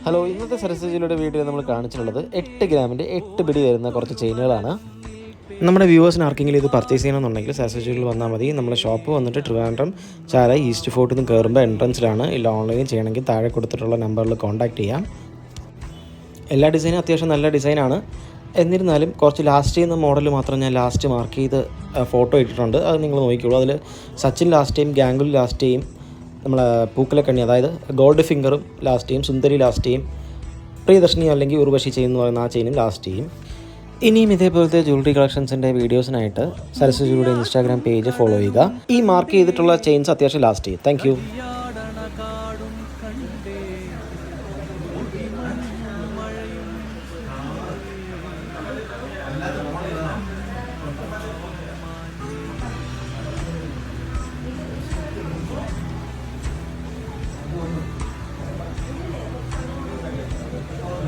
Hello, ഇന്നത്തെ സരസ്വതിയുടെ video നമ്മൾ കാണിച്ചിട്ടുള്ളത് 8 ഗ്രാമിൻ്റെ 8 പിടി വരുന്ന കുറച്ച് ചെയിനുകളാണ്. നമ്മുടെ വ്യൂവേഴ്സിന് ആർക്കെങ്കിലും ഇത് പർച്ചേസ് ചെയ്യണമെന്നുണ്ടെങ്കിൽ സരസ്വതിയിൽ വന്നാൽ മതി. നമ്മുടെ ഷോപ്പ് വന്നിട്ട് ട്രിവാൻഡ്രം ചാല ഈസ്റ്റ് ഫോർട്ടിൽ നിന്ന് കയറുമ്പോൾ എൻട്രൻസിലാണ്. ഇല്ല, ഓൺലൈൻ ചെയ്യണമെങ്കിൽ താഴെ കൊടുത്തിട്ടുള്ള നമ്പറിൽ കോൺടാക്ട് ചെയ്യാം. എല്ലാ ഡിസൈനും അത്യാവശ്യം നല്ല ഡിസൈനാണ്. എന്നിരുന്നാലും കുറച്ച് ലാസ്റ്റ് ചെയ്യുന്ന മോഡൽ മാത്രം ഞാൻ ലാസ്റ്റ് മാർക്ക് ചെയ്ത് ഫോട്ടോ ഇട്ടിട്ടുണ്ട്. അത് നിങ്ങൾ നോക്കിക്കോളൂ. അതിൽ Sachin last time, Ganguly last time, നമ്മളെ പൂക്കലക്കണ്ണി അതായത് ഗോൾഡ് ഫിംഗറും ലാസ്റ്റ് ചെയ്യും, സുന്ദരി ലാസ്റ്റ് ചെയ്യും, പ്രിയദർശിനി അല്ലെങ്കിൽ ഉർവശി ചെയിൻ എന്ന് പറയുന്ന ആ ചെയിനും ലാസ്റ്റ് ചെയ്യും. ഇനിയും ഇതേപോലത്തെ ജ്വല്ലറി കളക്ഷൻസിൻ്റെ വീഡിയോസിനായിട്ട് സരസ്വതിയുടെ ഇൻസ്റ്റാഗ്രാം പേജ് ഫോളോ ചെയ്യുക. ഈ മാർക്ക് ചെയ്തിട്ടുള്ള ചെയിൻസ് അത്യാവശ്യം ലാസ്റ്റ് ചെയ്യും. താങ്ക്